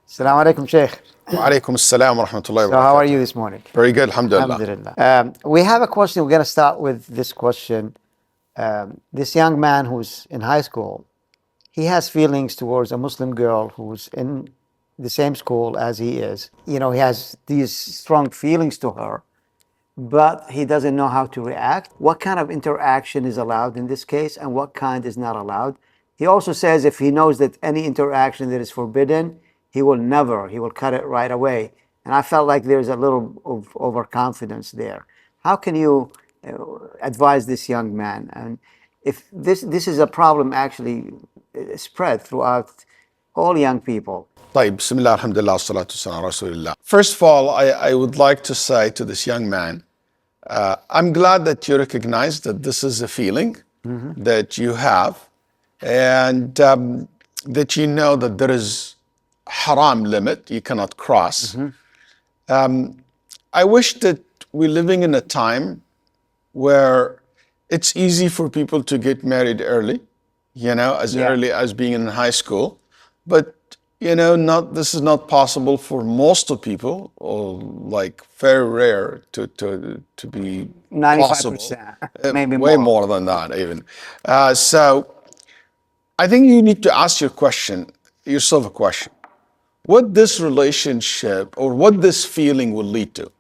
Assalamu alaikum, Sheikh. Wa alaikum assalam wa rahmatullahi wa So, how are barakatuh. you this morning? Very good, alhamdulillah. Alhamdulillah. We have a question. We're going to start with this question. This young man who's in high school, he has feelings towards a Muslim girl who's in the same school as he is. You know, he has these strong feelings to her, but he doesn't know how to react. What kind of interaction is allowed in this case, and what kind is not allowed? He also says if he knows that any interaction that is forbidden, he will cut it right away. And I felt like there's a little of overconfidence there. How can you advise this young man? And if this is a problem actually spread throughout all young people. طيب, Bismillah, alhamdulillah, salatu salam, rasulillah. First of all, I would like to say to this young man, I'm glad that you recognize that this is a feeling that you have, and that you know that there is haram limit you cannot cross. I wish that we're living in a time where it's easy for people to get married early, early as being in high school. But, this is not possible for most of people, or like very rare to be 95%, maybe way more than that even. So I think you need to ask yourself a question. What this relationship or what this feeling will lead to.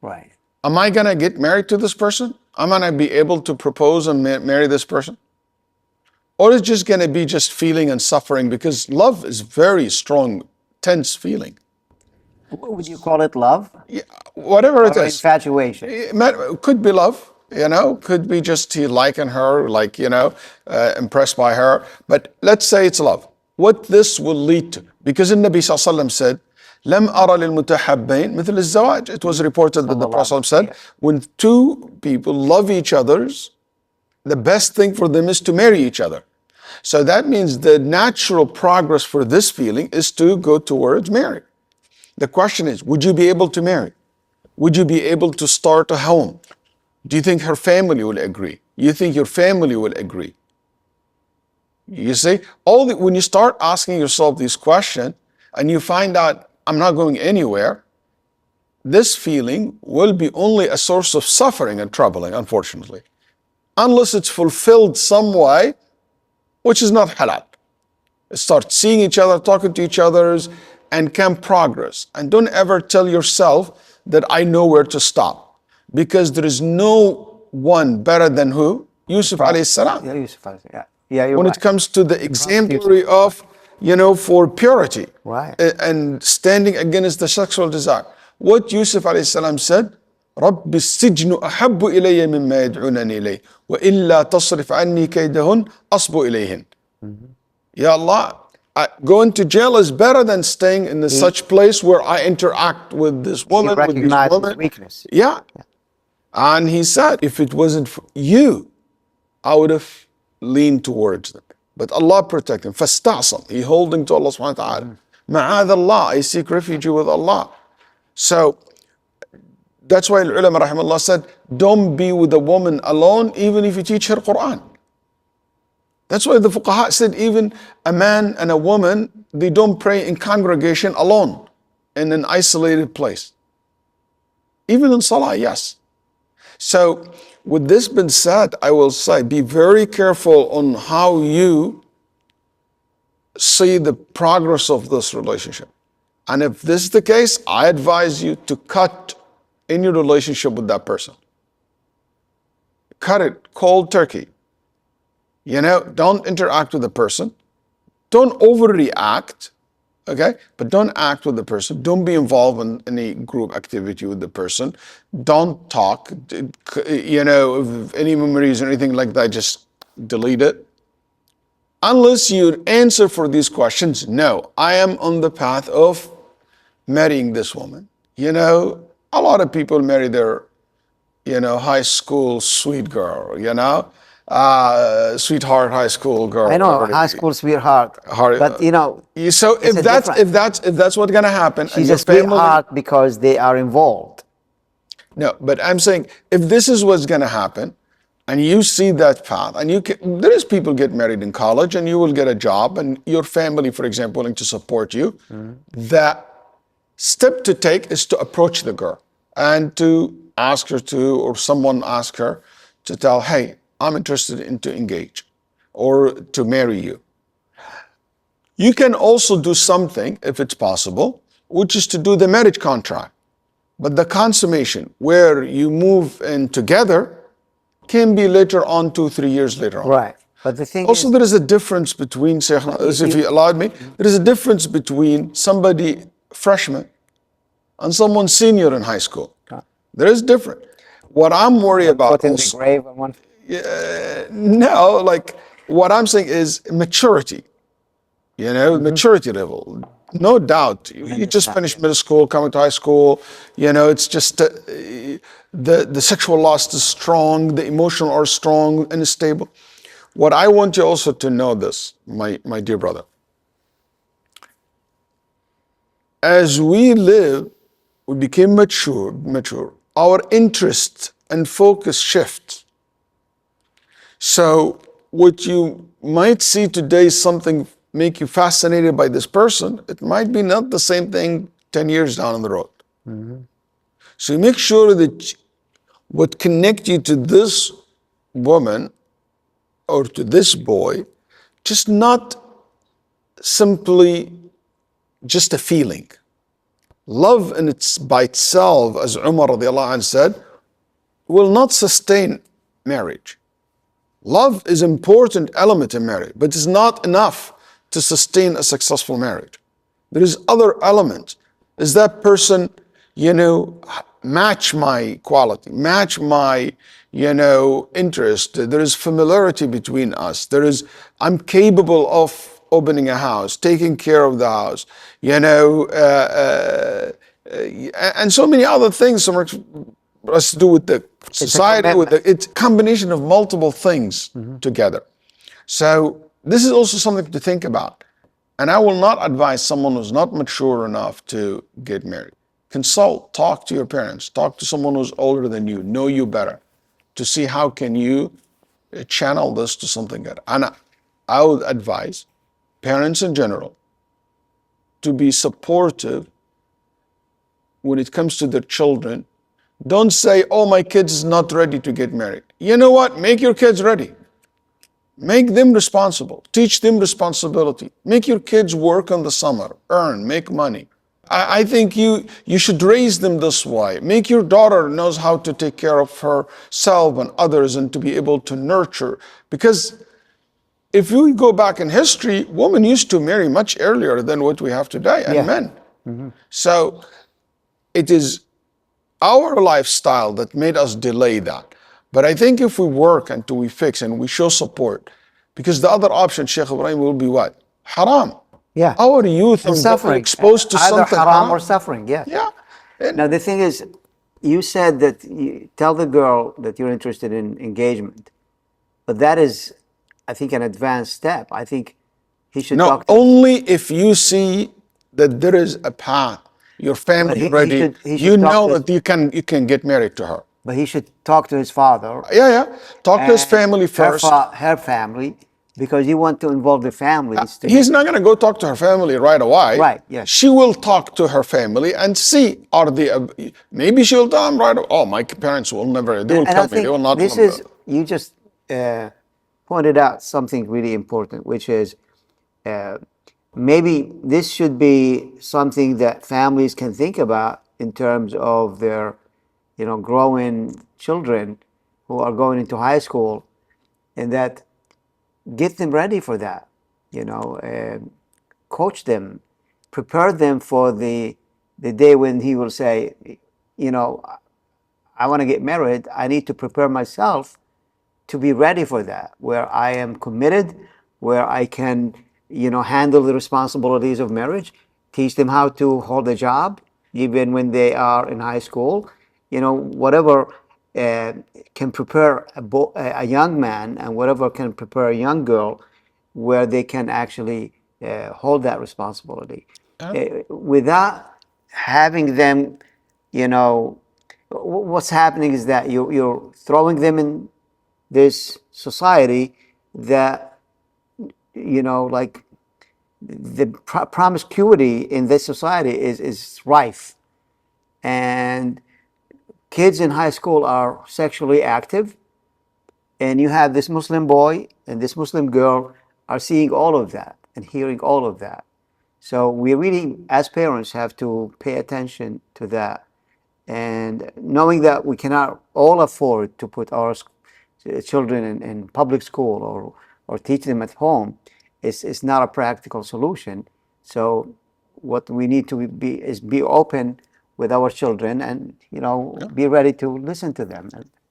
Right. Am I going to get married to this person? Am I going to be able to propose and marry this person? Or is it just going to be just feeling and suffering? Because love is very strong, tense feeling. Would you call it love? Yeah, whatever it Or is. infatuation? It could be love, could be just he liking her, impressed by her. But let's say it's love. What this will lead to. Because the Nabi ﷺ said, لم أرى للمتحبين مثل الزواج. It was reported that the Prophet said, when two people love each other, the best thing for them is to marry each other. So that means the natural progress for this feeling is to go towards marriage. The question is, would you be able to marry? Would you be able to start a home? Do you think her family will agree? You think your family will agree? You see, when you start asking yourself these questions and you find out, I'm not going anywhere, this feeling will be only a source of suffering and troubling, unfortunately. Unless it's fulfilled some way, which is not halal. Start seeing each other, talking to each other, and can progress. And don't ever tell yourself that I know where to stop. Because there is no one better than who? Yusuf alayhi salam. Yeah, Yusuf alayhi salam. Yeah, when it comes to the exemplary of, for purity. Right. And standing against the sexual desire. What Yusuf alayhi salam said, رب السجن أحب إلي مما يدعونني إليه وإلا تصرف عني كيدهن أصب إليهن. Ya Allah, going to jail is better than staying in such place where I interact with this woman. He recognized his weakness. Yeah. And he said, if it wasn't for you, I would have leaned towards them. But Allah protect him. فَاسْتَعْصَمْ. He holding to Allah subhanahu wa ta'ala. مَعَاذَ Allah. I seek refuge with Allah. So, that's why ulama rahimahullah said, don't be with a woman alone even if you teach her Quran. That's why the fuqaha said even a man and a woman, they don't pray in congregation alone in an isolated place. Even in salah, yes. So with this being said, I will say be very careful on how you see the progress of this relationship. And if this is the case, I advise you to cut in your relationship with that person. Cut it cold turkey. Don't interact with the person. Don't overreact, okay? But don't act with the person. Don't be involved in any group activity with the person. Don't talk, if any memories or anything like that, just delete it. Unless you answer for these questions, no, I am on the path of marrying this woman. A lot of people marry their, high school sweet girl, sweetheart high school girl. I know, high school sweetheart. But so if that's what's gonna happen, she's a sweetheart because they are involved. No, but I'm saying if this is what's gonna happen, and you see that path, and there is people get married in college, and you will get a job, and your family, for example, willing to support you. That step to take is to approach the girl and to ask her to, or someone ask her to tell, hey, I'm interested in to engage or to marry you. You can also do something, if it's possible, which is to do the marriage contract. But the consummation, where you move in together, can be later on, 2-3 years later on. Right. But the thing Also, is, there is a difference between, if you allowed me, there is a difference between somebody freshman and someone senior in high school. There is different. What I'm worried about put in the also, grave on one. no, like what I'm saying is maturity. Maturity level. No doubt. You just finished middle school, coming to high school. It's just the sexual lust is strong, the emotional are strong and stable. What I want you also to know this, my dear brother. As we live, we became mature. Our interest and focus shift. So what you might see today is something make you fascinated by this person. It might be not the same thing 10 years down the road. So you make sure that what connect you to this woman or to this boy, just not simply just a feeling. Love in by itself, as Umar radiallahu anh said, will not sustain marriage. Love is an important element in marriage, but it's not enough to sustain a successful marriage. There is other elements. Is that person, match my quality, match my, interest. There is familiarity between us. I'm capable of opening a house, taking care of the house, and so many other things. Has to do with the society, it's a combination of multiple things together. So this is also something to think about. And I will not advise someone who's not mature enough to get married. Consult, talk to your parents, talk to someone who's older than you, know you better, to see how can you channel this to something good. And I would advise parents in general to be supportive when it comes to their children. Don't say, oh, my kid is not ready to get married. You know what? Make your kids ready. Make them responsible. Teach them responsibility. Make your kids work in the summer, earn, make money. I think you should raise them this way. Make your daughter knows how to take care of herself and others and to be able to nurture. Because if we go back in history, women used to marry much earlier than what we have today, and men. So it is our lifestyle that made us delay that. But I think if we work until we fix and we show support, because the other option, Sheikh Ibrahim, will be what? Haram. Yeah. Our youth and are suffering. Exposed to Either something haram or suffering. Yeah. Yeah. Now the thing is, you said that you tell the girl that you're interested in engagement, but that is, I think, an advanced step. I think he should talk to only if you see that there is a path. Your family ready. You know that you can get married to her. But he should talk to his father. Yeah. Talk to his family first. Her family, because you want to involve the families. He's not going to go talk to her family right away. Right, yes. She will talk to her family and see, maybe she'll tell him right away, oh, my parents will never, they will tell me, they will not. You just pointed out something really important, which is maybe this should be something that families can think about in terms of their growing children who are going into high school, and that get them ready for that, coach them, prepare them for the day when he will say, I want to get married. I need to prepare myself to be ready for that, where I am committed, where I can, handle the responsibilities of marriage, teach them how to hold a job, even when they are in high school, whatever can prepare a young man and whatever can prepare a young girl where they can actually hold that responsibility. Without having them, what's happening is that you're throwing them in this society that, you know, like the promiscuity in this society is rife, and kids in high school are sexually active, and you have this Muslim boy and this Muslim girl are seeing all of that and hearing all of that. So we really, as parents, have to pay attention to that, and knowing that we cannot all afford to put our children in public school or teach them at home is not a practical solution. So what we need to be is be open with our children, and be ready to listen to them.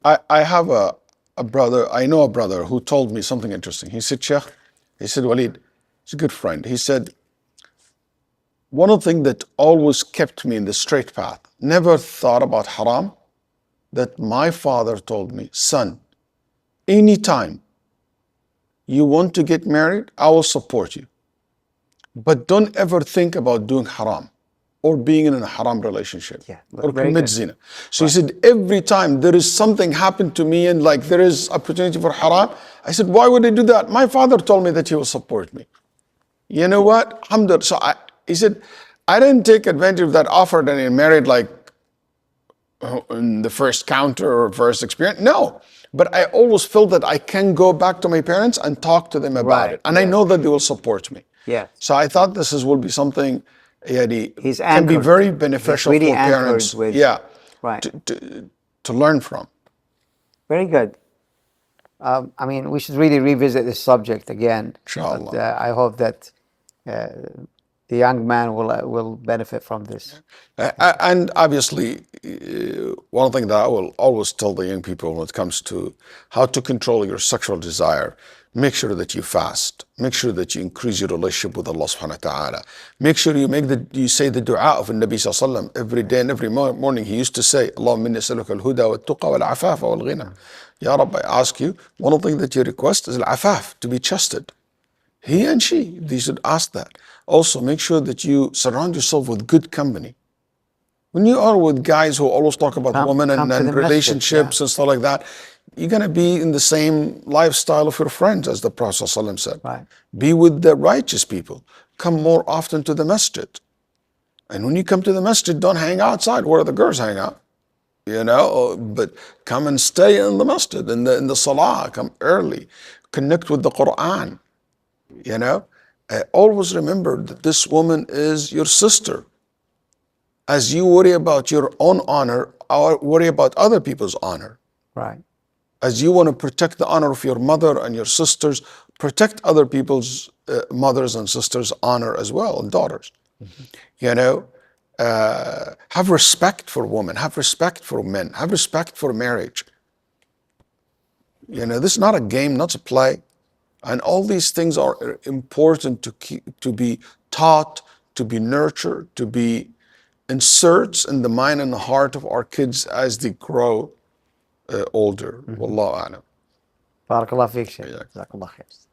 I have a brother, I know a brother who told me something interesting. He said, Sheikh, he said, Walid, he's a good friend. He said, one of the things that always kept me in the straight path, never thought about haram, that my father told me, son, anytime you want to get married, I will support you. But don't ever think about doing haram or being in a haram relationship or commit zina. So he said, every time there is something happened to me and like there is opportunity for haram, I said, why would I do that? My father told me that he will support me. You know what? Alhamdulillah. So he said, I didn't take advantage of that offer and I married like in the first counter or first experience. No. But I always felt that I can go back to my parents and talk to them about it. And I know that they will support me. Yeah. So I thought this will be something He's can be very beneficial really for parents. With, to learn from. Very good. I mean, we should really revisit this subject again. Inshallah. But, I hope that the young man will benefit from this. And obviously, one thing that I will always tell the young people when it comes to how to control your sexual desire, make sure that you fast. Make sure that you increase your relationship with Allah subhanahu wa ta'ala. Make sure you say the dua of the Nabi sallallahu alaihi wasallam every day and every morning. He used to say, Allahumma inni as'aluka al-huda wal-tuqa wal-afafa wal-ghina. Ya Rabbi, I ask you, one of the things that you request is al-afaf, to be chastised. He and she, they should ask that. Also, make sure that you surround yourself with good company. When you are with guys who always talk about women and relationships and stuff like that, you're going to be in the same lifestyle of your friends, as the Prophet ﷺ said. Right. Be with the righteous people. Come more often to the masjid. And when you come to the masjid, don't hang outside where the girls hang out. But come and stay in the masjid, in the salah. Come early. Connect with the Quran. Always remember that this woman is your sister. As you worry about your own honor, worry about other people's honor. Right. As you want to protect the honor of your mother and your sisters, protect other people's mothers and sisters' honor as well, and daughters. Mm-hmm. Have respect for women, have respect for men, have respect for marriage. This is not a game, not a play. And all these things are important to be taught, to be nurtured, to be inserts in the mind and the heart of our kids as they grow older. Wallahu a'lam. Barakallah feek, Shaykh. Jazakallah khair.